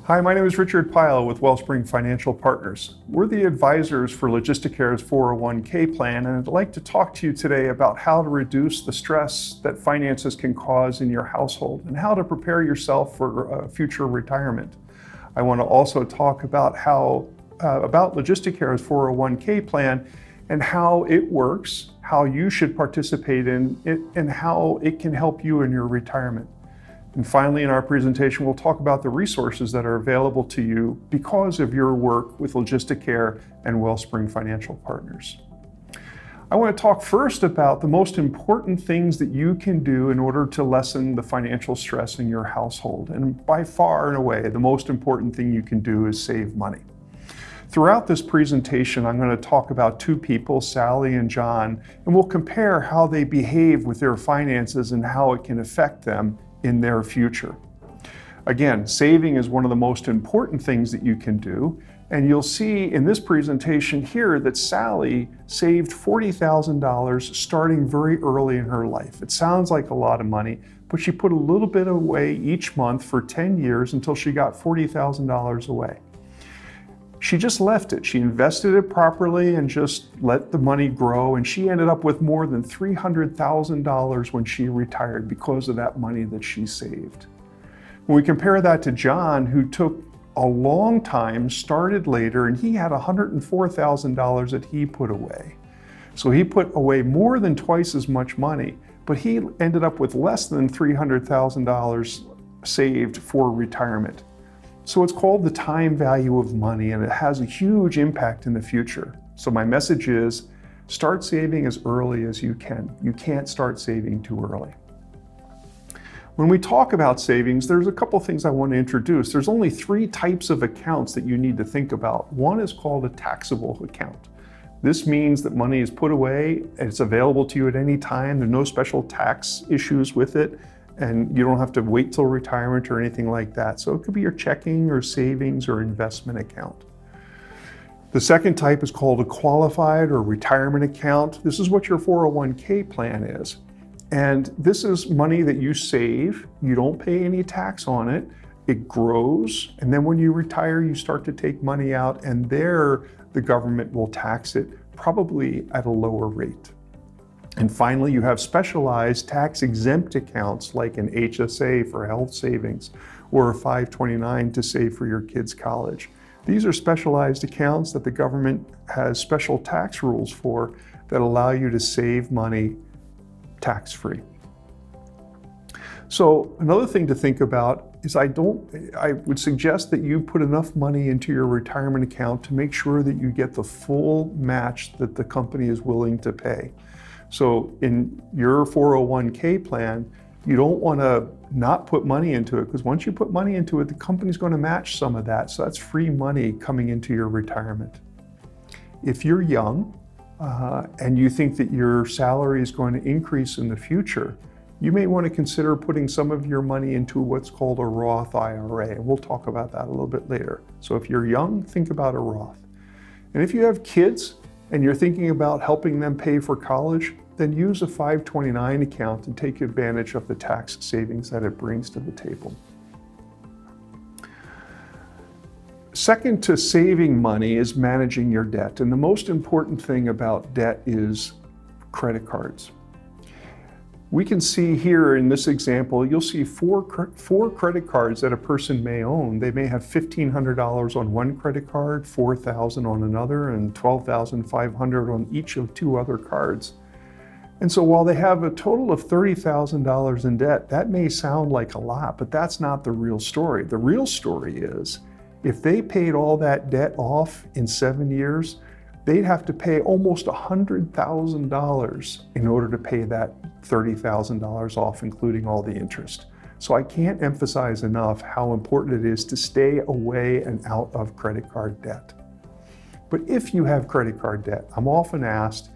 Hi, my name is Richard Pyle with Wellspring Financial Partners. We're the advisors for Logisticare's 401k plan, and I'd like to talk to you today about how to reduce the stress that finances can cause in your household and how to prepare yourself for future retirement. I want to also talk about about Logisticare's 401k plan and how it works, how you should participate in it, and how it can help you in your retirement. And finally, in our presentation, we'll talk about the resources that are available to you because of your work with Logisticare and Wellspring Financial Partners. I want to talk first about the most important things that you can do in order to lessen the financial stress in your household. And by far and away, the most important thing you can do is save money. Throughout this presentation, I'm going to talk about two people, Sally and John, and we'll compare how they behave with their finances and how it can affect them in their future. Again, saving is one of the most important things that you can do, and you'll see in this presentation here that Sally saved $40,000 starting very early in her life. It sounds like a lot of money, but she put a little bit away each month for 10 years until she got $40,000 away. She just left it. She invested it properly and just let the money grow, and she ended up with more than $300,000 when she retired because of that money that she saved. When we compare that to John, who took a long time, started later, and he had $104,000 that he put away. So he put away more than twice as much money, but he ended up with less than $300,000 saved for retirement. So it's called the time value of money, and it has a huge impact in the future. So my message is, start saving as early as you can. You can't start saving too early. When we talk about savings, there's a couple things I want to introduce. There's only three types of accounts that you need to think about. One is called a taxable account. This means that money is put away, and it's available to you at any time. There are no special tax issues with it, and you don't have to wait till retirement or anything like that. So it could be your checking or savings or investment account. The second type is called a qualified or retirement account. This is what your 401k plan is. And this is money that you save. You don't pay any tax on it. It grows. And then when you retire, you start to take money out, and there the government will tax it, probably at a lower rate. And finally, you have specialized tax-exempt accounts like an HSA for health savings or a 529 to save for your kids' college. These are specialized accounts that the government has special tax rules for that allow you to save money tax-free. So another thing to think about is I would suggest that you put enough money into your retirement account to make sure that you get the full match that the company is willing to pay. So in your 401k plan, you don't want to not put money into it, because once you put money into it, the company's going to match some of that. So that's free money coming into your retirement. If you're young and you think that your salary is going to increase in the future, you may want to consider putting some of your money into what's called a Roth IRA. And we'll talk about that a little bit later. So if you're young, think about a Roth. And if you have kids and you're thinking about helping them pay for college, then use a 529 account and take advantage of the tax savings that it brings to the table. Second to saving money is managing your debt. And the most important thing about debt is credit cards. We can see here in this example, you'll see four credit cards that a person may own. They may have $1,500 on one credit card, $4,000 on another, and $12,500 on each of two other cards. And so while they have a total of $30,000 in debt, that may sound like a lot, but that's not the real story. The real story is, if they paid all that debt off in 7 years, they'd have to pay almost $100,000 in order to pay that $30,000 off, including all the interest. So I can't emphasize enough how important it is to stay away and out of credit card debt. But if you have credit card debt, I'm often asked,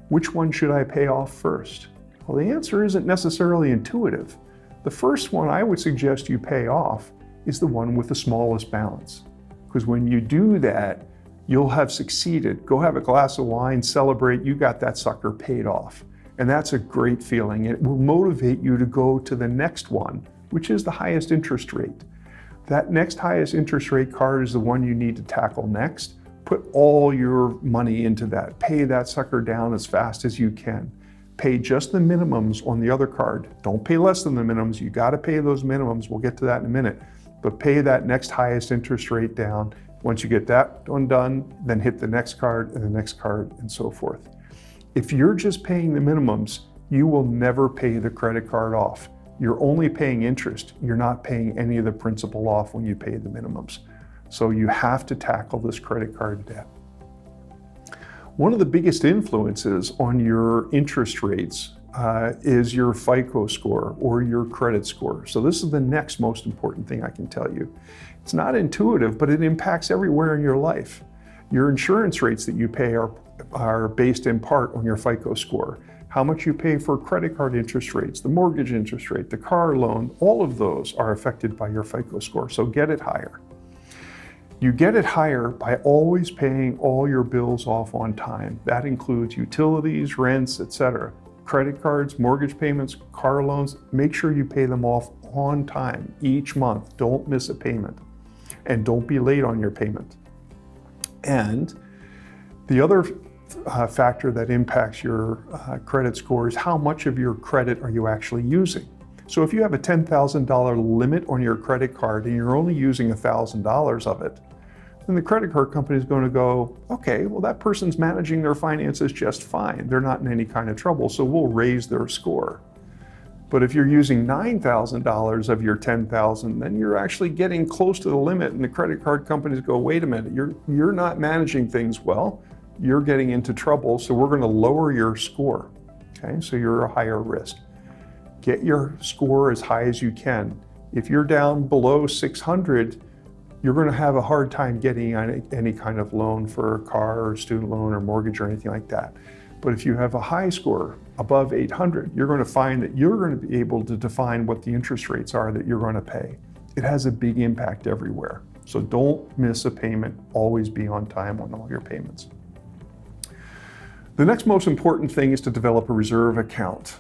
which one should I pay off first? Well, the answer isn't necessarily intuitive. The first one I would suggest you pay off is the one with the smallest balance. Because when you do that, you'll have succeeded. Go have a glass of wine, celebrate, you got that sucker paid off. And that's a great feeling. It will motivate you to go to the next one, which is the highest interest rate. That next highest interest rate card is the one you need to tackle next. Put all your money into that. Pay that sucker down as fast as you can. Pay just the minimums on the other card. Don't pay less than the minimums. You got to pay those minimums. We'll get to that in a minute. But pay that next highest interest rate down. Once you get that one done, then hit the next card and the next card and so forth. If you're just paying the minimums, you will never pay the credit card off. You're only paying interest. You're not paying any of the principal off when you pay the minimums. So you have to tackle this credit card debt. One of the biggest influences on your interest rates is your FICO score or your credit score. So this is the next most important thing I can tell you. It's not intuitive, but it impacts everywhere in your life. Your insurance rates that you pay are based in part on your FICO score. How much you pay for credit card interest rates, the mortgage interest rate, the car loan, all of those are affected by your FICO score, so get it higher. You get it higher by always paying all your bills off on time. That includes utilities, rents, etc. Credit cards, mortgage payments, car loans, make sure you pay them off on time each month. Don't miss a payment. And don't be late on your payment. And the other factor that impacts your credit score is how much of your credit are you actually using. So if you have a $10,000 limit on your credit card and you're only using $1,000 of it, then the credit card company is going to go, okay, well that person's managing their finances just fine. They're not in any kind of trouble, so we'll raise their score. But if you're using $9,000 of your $10,000, then you're actually getting close to the limit, and the credit card companies go, wait a minute, you're not managing things well. You're getting into trouble, so we're going to lower your score. Okay, so you're a higher risk. Get your score as high as you can. If you're down below 600, you're going to have a hard time getting any kind of loan for a car or student loan or mortgage or anything like that. But if you have a high score above 800, you're going to find that you're going to be able to define what the interest rates are that you're going to pay. It has a big impact everywhere. So don't miss a payment. Always be on time on all your payments. The next most important thing is to develop a reserve account.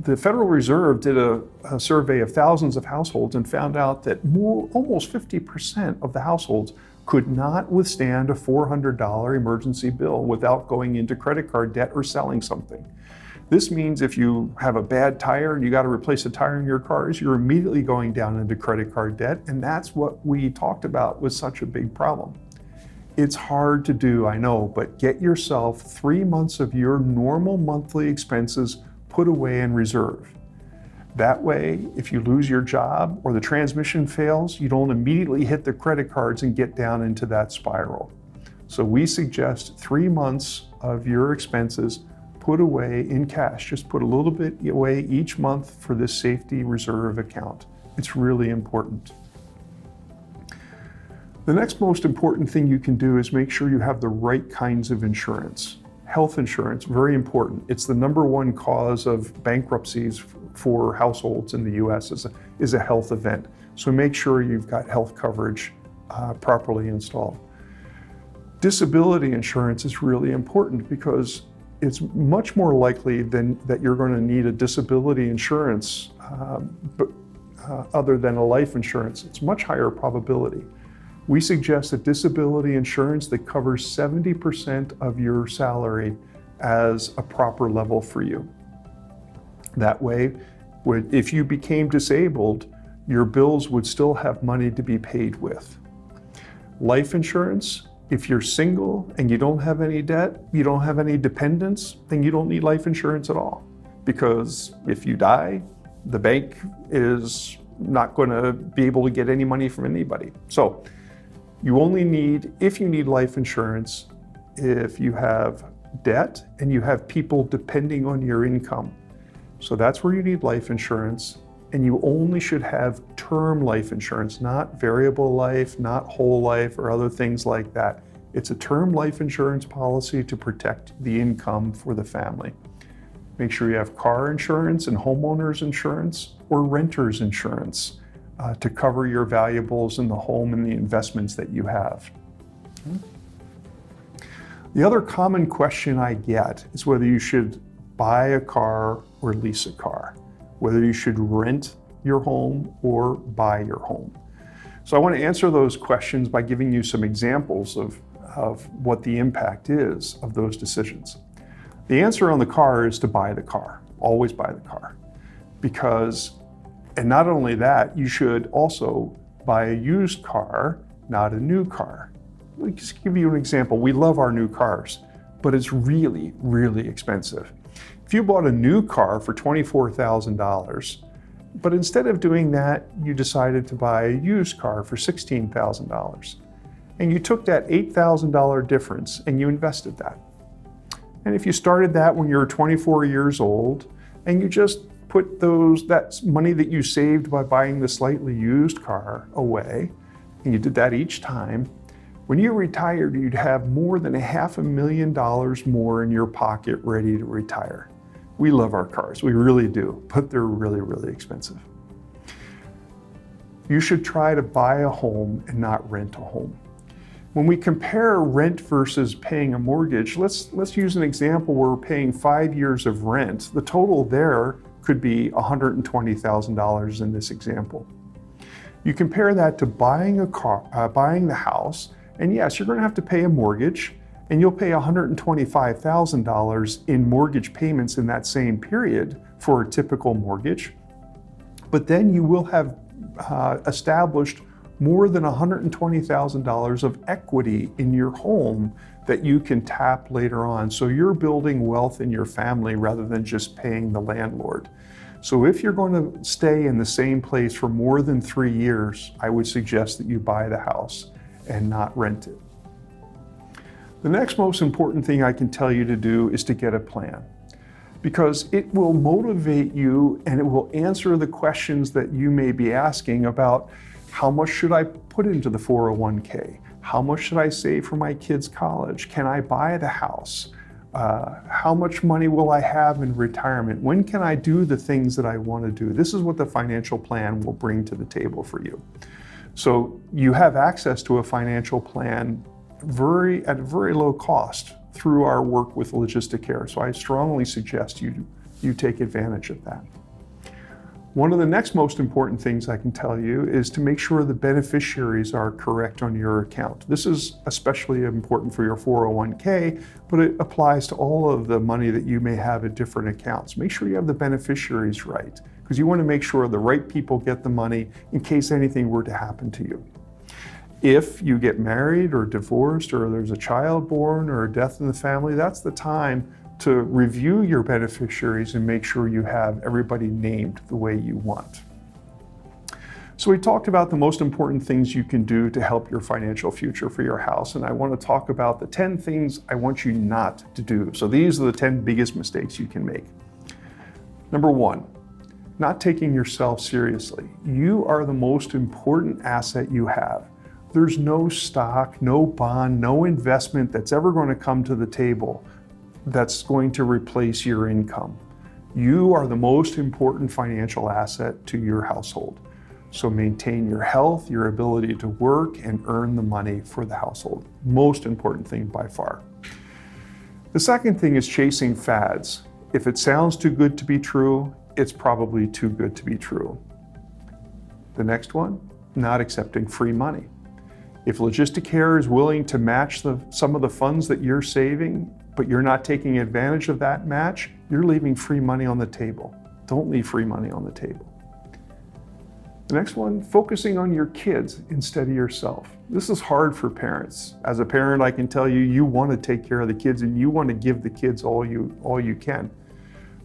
The Federal Reserve did a survey of thousands of households and found out that almost 50% of the households could not withstand a $400 emergency bill without going into credit card debt or selling something. This means if you have a bad tire and you got to replace a tire in your cars, you're immediately going down into credit card debt, and that's what we talked about was such a big problem. It's hard to do, I know, but get yourself 3 months of your normal monthly expenses put away in reserve. That way, if you lose your job or the transmission fails, you don't immediately hit the credit cards and get down into that spiral. So we suggest 3 months of your expenses put away in cash. Just put a little bit away each month for this safety reserve account. It's really important. The next most important thing you can do is make sure you have the right kinds of insurance. Health insurance, very important. It's the #1 cause of bankruptcies for households in the US is a health event. So make sure you've got health coverage properly installed. Disability insurance is really important because it's much more likely that you're going to need a disability insurance other than a life insurance. It's much higher probability. We suggest a disability insurance that covers 70% of your salary as a proper level for you. That way, if you became disabled, your bills would still have money to be paid with. Life insurance, if you're single and you don't have any debt, you don't have any dependents, then you don't need life insurance at all. Because if you die, the bank is not going to be able to get any money from anybody. So you only need, if you need life insurance, if you have debt and you have people depending on your income. So that's where you need life insurance, and you only should have term life insurance, not variable life, not whole life or other things like that. It's a term life insurance policy to protect the income for the family. Make sure you have car insurance and homeowners insurance or renters insurance to cover your valuables in the home and the investments that you have. The other common question I get is whether you should buy a car or lease a car, whether you should rent your home or buy your home. So I want to answer those questions by giving you some examples of what the impact is of those decisions. The answer on the car is to buy the car. Always buy the car. And not only that, you should also buy a used car, not a new car. Let me just give you an example. We love our new cars, but it's really, really expensive. If you bought a new car for $24,000, but instead of doing that, you decided to buy a used car for $16,000, and you took that $8,000 difference and you invested that. And if you started that when you were 24 years old, and you just put that money that you saved by buying the slightly used car away, and you did that each time, when you retired, you'd have more than $500,000 more in your pocket ready to retire. We love our cars, we really do, but they're really, really expensive. You should try to buy a home and not rent a home. When we compare rent versus paying a mortgage, let's use an example where we're paying 5 years of rent. The total there could be $120,000 in this example. You compare that to buying a car, buying the house, and yes, you're going to have to pay a mortgage, and you'll pay $125,000 in mortgage payments in that same period for a typical mortgage. But then you will have established more than $120,000 of equity in your home that you can tap later on. So you're building wealth in your family rather than just paying the landlord. So if you're going to stay in the same place for more than 3 years, I would suggest that you buy the house and not rent it. The next most important thing I can tell you to do is to get a plan, because it will motivate you and it will answer the questions that you may be asking about how much should I put into the 401k? How much should I save for my kids' college? Can I buy the house? How much money will I have in retirement? When can I do the things that I want to do? This is what the financial plan will bring to the table for you. So you have access to a financial plan at a very low cost through our work with Logisticare. So I strongly suggest you take advantage of that. One of the next most important things I can tell you is to make sure the beneficiaries are correct on your account. This is especially important for your 401k, but it applies to all of the money that you may have at different accounts. Make sure you have the beneficiaries right, because you want to make sure the right people get the money in case anything were to happen to you. If you get married or divorced, or there's a child born or a death in the family, that's the time to review your beneficiaries and make sure you have everybody named the way you want. So we talked about the most important things you can do to help your financial future for your house, and I want to talk about the 10 things I want you not to do. So these are the 10 biggest mistakes you can make. Number 1, not taking yourself seriously. You are the most important asset you have. There's no stock, no bond, no investment that's ever going to come to the table that's going to replace your income. You are the most important financial asset to your household. So maintain your health, your ability to work and earn the money for the household. Most important thing by far. The second thing is chasing fads. If it sounds too good to be true, it's probably too good to be true. The next one, not accepting free money. If Logisticare is willing to match some of the funds that you're saving, but you're not taking advantage of that match, you're leaving free money on the table. Don't leave free money on the table. The next one, focusing on your kids instead of yourself. This is hard for parents. As a parent, I can tell you, you want to take care of the kids and you want to give the kids all you can.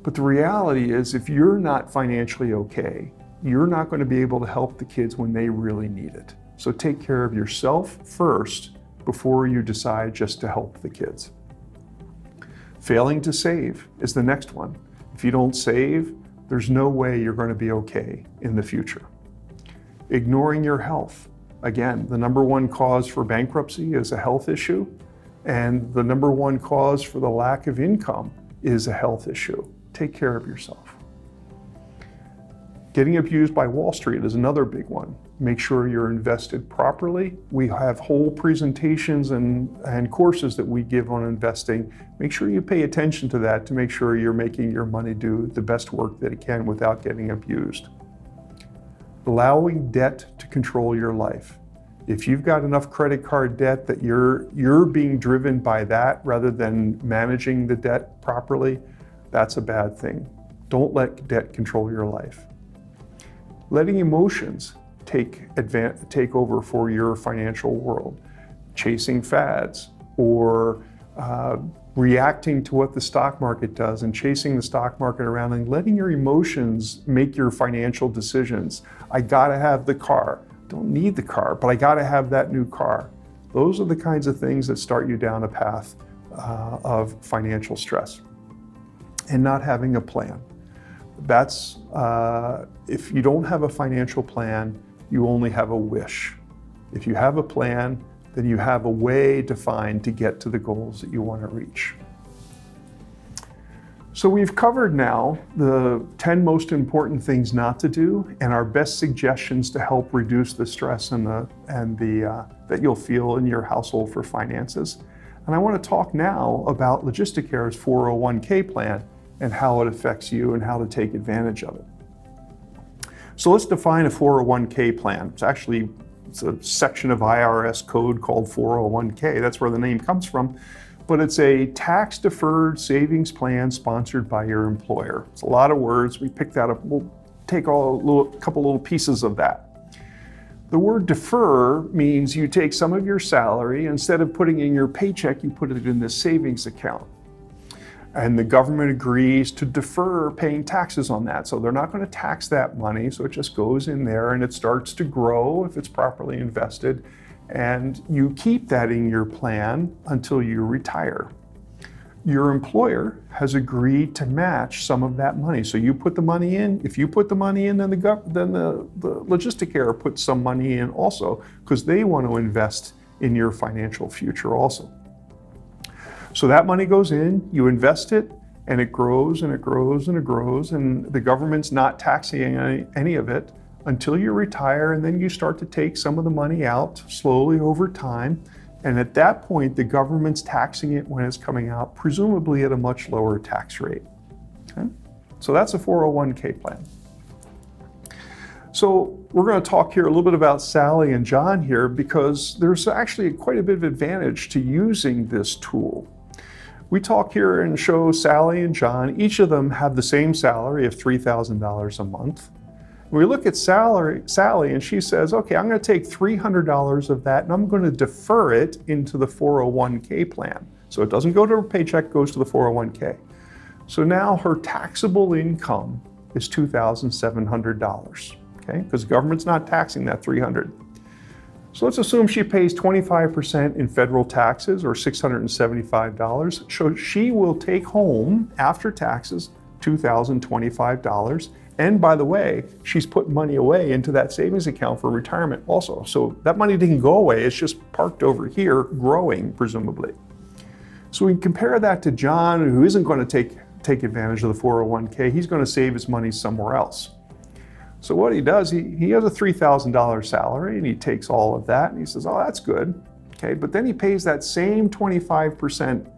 But the reality is, if you're not financially okay, you're not going to be able to help the kids when they really need it. So take care of yourself first before you decide just to help the kids. Failing to save is the next one. If you don't save, there's no way you're going to be okay in the future. Ignoring your health. Again, the number one cause for bankruptcy is a health issue, and the number one cause for the lack of income is a health issue. Take care of yourself. Getting abused by Wall Street is another big one. Make sure you're invested properly. We have whole presentations and courses that we give on investing. Make sure you pay attention to that to make sure you're making your money do the best work that it can without getting abused. allowing debt to control your life. If you've got enough credit card debt that you're being driven by that rather than managing the debt properly, that's a bad thing. Don't let debt control your life. Letting emotions take over for your financial world, chasing fads or reacting to what the stock market does and chasing the stock market around and letting your emotions make your financial decisions. I gotta have the car. Don't need the car, but I gotta have that new car. Those are the kinds of things that start you down a path of financial stress. And not having a plan. That's, if you don't have a financial plan, you only have a wish. If you have a plan, then you have a way defined to get to the goals that you want to reach. So we've covered now the 10 most important things not to do and our best suggestions to help reduce the stress that you'll feel in your household for finances. And I want to talk now about Logisticare's 401k plan and how it affects you and how to take advantage of it. So let's define a 401k plan. It's a section of IRS code called 401k. That's where the name comes from. But it's a tax-deferred savings plan sponsored by your employer. It's a lot of words. We picked that up. We'll take a couple little pieces of that. The word defer means you take some of your salary, instead of putting it in your paycheck, you put it in this savings account. And the government agrees to defer paying taxes on that. So they're not going to tax that money. So it just goes in there and it starts to grow if it's properly invested. And you keep that in your plan until you retire. Your employer has agreed to match some of that money. So you put the money in. If you put the money in, then the Logisticare puts some money in also, because they want to invest in your financial future also. So that money goes in, you invest it, and it grows and it grows and it grows, and the government's not taxing any of it until you retire, and then you start to take some of the money out slowly over time. And at that point, the government's taxing it when it's coming out, presumably at a much lower tax rate. Okay? So that's a 401k plan. So we're going to talk here a little bit about Sally and John here, because there's actually quite a bit of advantage to using this tool. We talk here and show Sally and John. Each of them have the same salary of $3,000 a month. We look at Sally, and she says, okay, I'm going to take $300 of that and I'm going to defer it into the 401k plan. So it doesn't go to her paycheck, it goes to the 401k. So now her taxable income is $2,700, okay? Because the government's not taxing that $300. So let's assume she pays 25% in federal taxes, or $675. So she will take home, after taxes, $2,025. And by the way, she's put money away into that savings account for retirement also. So that money didn't go away, it's just parked over here, growing, presumably. So we can compare that to John, who isn't going to take advantage of the 401k. He's going to save his money somewhere else. So what he does, he has a $3,000 salary, and he takes all of that and he says, oh, that's good. Okay, but then he pays that same 25%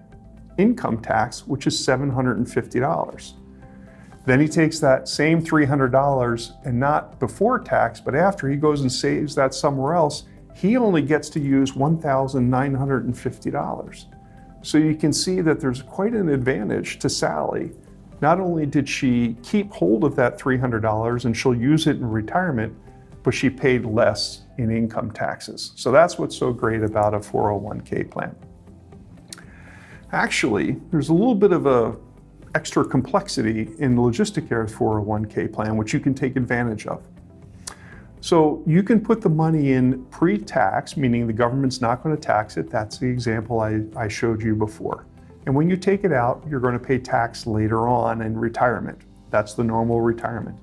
income tax, which is $750. Then he takes that same $300, and not before tax, but after, he goes and saves that somewhere else. He only gets to use $1,950. So you can see that there's quite an advantage to Sally. Not only did she keep hold of that $300 and she'll use it in retirement, but she paid less in income taxes. So that's what's so great about a 401k plan. Actually, there's a little bit of a extra complexity in the Logisticare's 401k plan, which you can take advantage of. So you can put the money in pre-tax, meaning the government's not going to tax it. That's the example I showed you before. And when you take it out, you're going to pay tax later on in retirement. That's the normal retirement.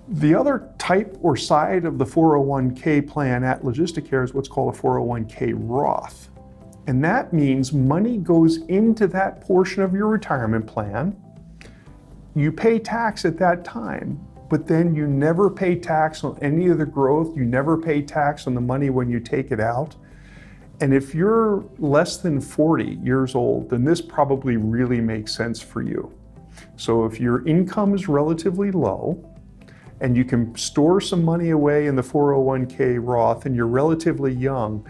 The other type or side of the 401k plan at Logisticare is what's called a 401k Roth. And that means money goes into that portion of your retirement plan. You pay tax at that time, but then you never pay tax on any of the growth. You never pay tax on the money when you take it out. And if you're less than 40 years old, then this probably really makes sense for you. So if your income is relatively low and you can store some money away in the 401k Roth and you're relatively young,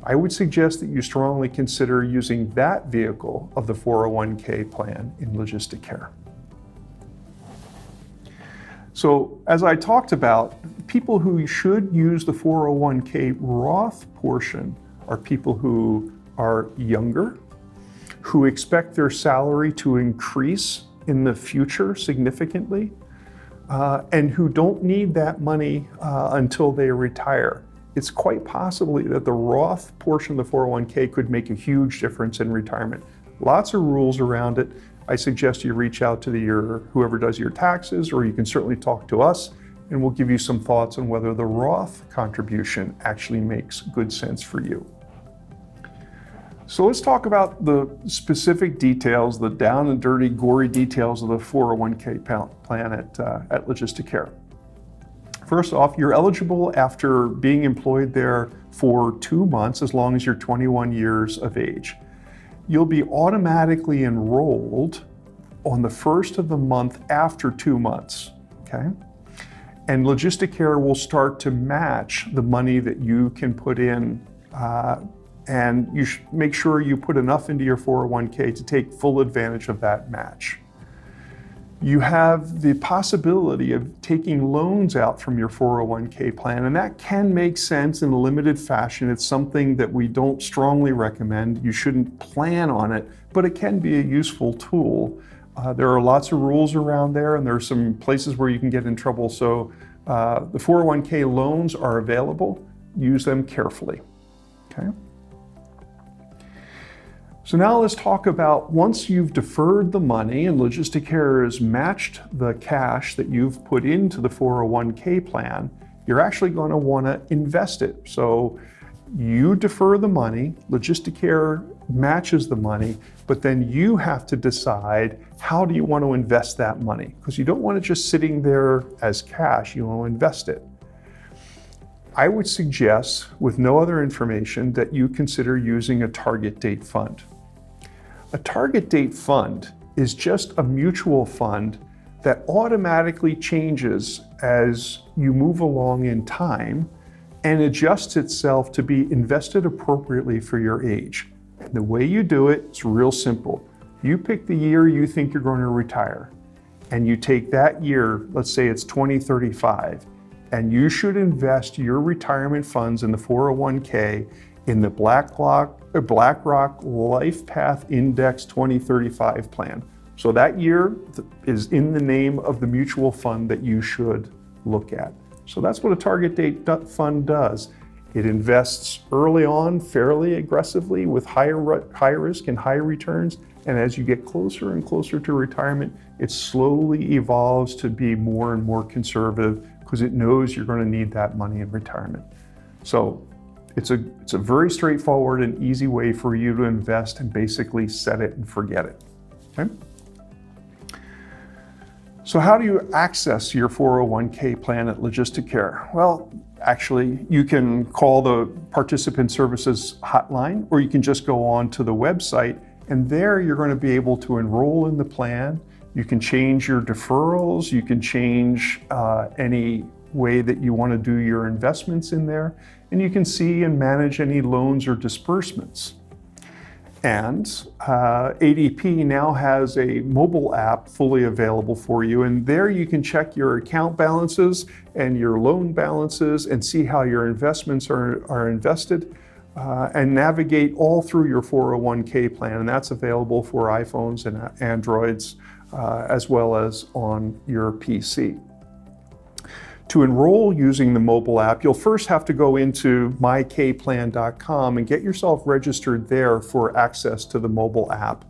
I would suggest that you strongly consider using that vehicle of the 401k plan in Logisticare. So as I talked about, people who should use the 401k Roth portion are people who are younger, who expect their salary to increase in the future significantly, and who don't need that money until they retire. It's quite possibly that the Roth portion of the 401k could make a huge difference in retirement. Lots of rules around it. I suggest you reach out to whoever does your taxes, or you can certainly talk to us, and we'll give you some thoughts on whether the Roth contribution actually makes good sense for you. So let's talk about the specific details, the down and dirty, gory details of the 401k plan at Logisticare. First off, you're eligible after being employed there for 2 months, as long as you're 21 years of age. You'll be automatically enrolled on the first of the month after 2 months, okay? And Logisticare will start to match the money that you can put in, and you should make sure you put enough into your 401k to take full advantage of that match. You have the possibility of taking loans out from your 401k plan, and that can make sense in a limited fashion. It's something that we don't strongly recommend. You shouldn't plan on it, but it can be a useful tool. There are lots of rules around there, and there are some places where you can get in trouble. So the 401k loans are available. Use them carefully, okay? So now let's talk about, once you've deferred the money and Logisticare has matched the cash that you've put into the 401k plan, you're actually going to want to invest it. So you defer the money, Logisticare matches the money, but then you have to decide, how do you want to invest that money? Because you don't want it just sitting there as cash, you want to invest it. I would suggest, with no other information, that you consider using a target date fund. A target date fund is just a mutual fund that automatically changes as you move along in time and adjusts itself to be invested appropriately for your age. And the way you do it is real simple. You pick the year you think you're going to retire, and you take that year, let's say it's 2035, and you should invest your retirement funds in the 401k in the BlackRock LifePath Index 2035 plan. So that year is in the name of the mutual fund that you should look at. So that's what a target date fund does. It invests early on fairly aggressively with high risk and high returns. And as you get closer and closer to retirement, it slowly evolves to be more and more conservative because it knows you're going to need that money in retirement. So it's a very straightforward and easy way for you to invest and basically set it and forget it, okay? So how do you access your 401k plan at Logisticare? Well, actually, you can call the Participant Services hotline, or you can just go on to the website, and there you're going to be able to enroll in the plan. You can change your deferrals, you can change any way that you want to do your investments in there, and you can see and manage any loans or disbursements. And ADP now has a mobile app fully available for you, and there you can check your account balances and your loan balances and see how your investments are invested, and navigate all through your 401k plan, and that's available for iPhones and Androids as well as on your PC. To enroll using the mobile app, you'll first have to go into mykplan.com and get yourself registered there for access to the mobile app.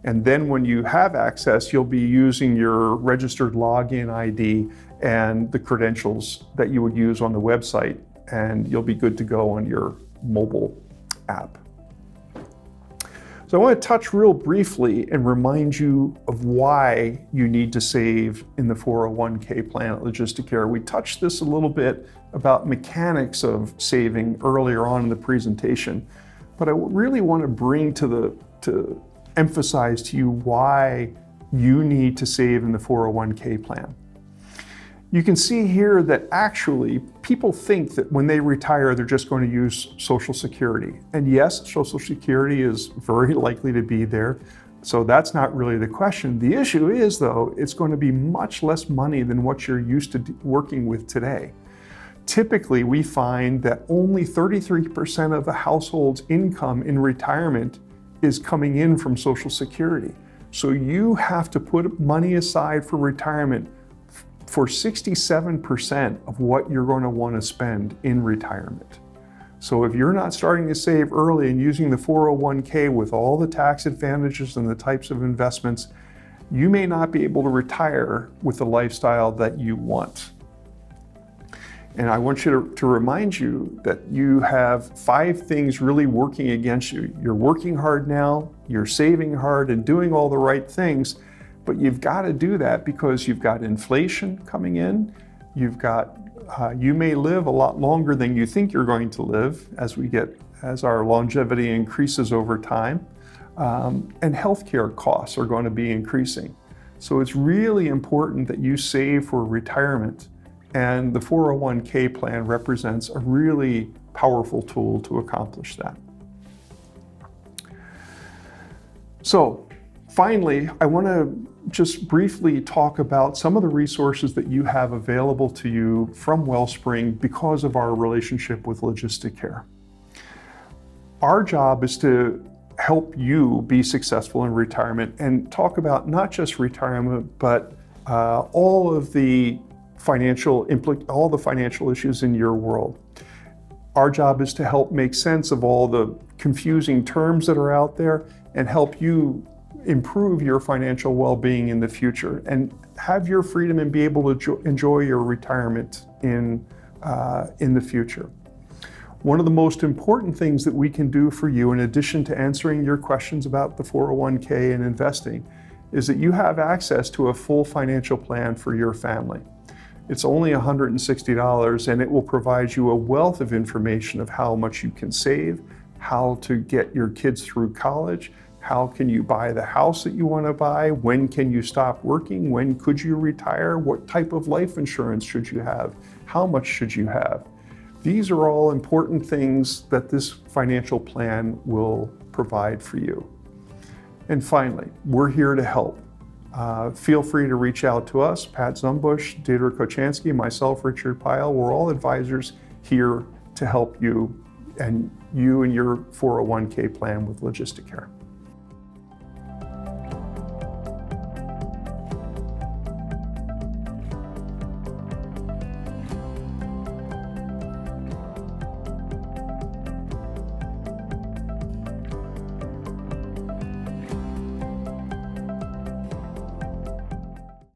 And then when you have access, you'll be using your registered login ID and the credentials that you would use on the website, and you'll be good to go on your mobile app. So I want to touch real briefly and remind you of why you need to save in the 401k plan at Logisticare. We touched this a little bit about mechanics of saving earlier on in the presentation, but I really want to bring to emphasize to you why you need to save in the 401k plan. You can see here that actually people think that when they retire, they're just going to use Social Security. And yes, Social Security is very likely to be there. So that's not really the question. The issue is, though, it's going to be much less money than what you're used to working with today. Typically, we find that only 33% of a household's income in retirement is coming in from Social Security. So you have to put money aside for retirement for 67% of what you're going to want to spend in retirement. So if you're not starting to save early and using the 401k with all the tax advantages and the types of investments, you may not be able to retire with the lifestyle that you want. And I want you to remind you that you have 5 things really working against you. You're working hard now, you're saving hard and doing all the right things, but you've got to do that because you've got inflation coming in, you may live a lot longer than you think you're going to live as our longevity increases over time, and healthcare costs are going to be increasing. So it's really important that you save for retirement, and the 401k plan represents a really powerful tool to accomplish that. So finally, I want to just briefly talk about some of the resources that you have available to you from Wellspring because of our relationship with Logisticare. Our job is to help you be successful in retirement and talk about not just retirement, but all the financial issues in your world. Our job is to help make sense of all the confusing terms that are out there and help you improve your financial well-being in the future and have your freedom and be able to enjoy your retirement in the future. One of the most important things that we can do for you, in addition to answering your questions about the 401k and investing, is that you have access to a full financial plan for your family. It's only $160, and it will provide you a wealth of information of how much you can save, how to get your kids through college, how can you buy the house that you want to buy, when can you stop working, when could you retire, what type of life insurance should you have, how much should you have. These are all important things that this financial plan will provide for you. And finally, we're here to help. Feel free to reach out to us, Pat Zumbush, Deidre Kochansky, myself, Richard Pyle. We're all advisors here to help you and your 401k plan with Logisticare.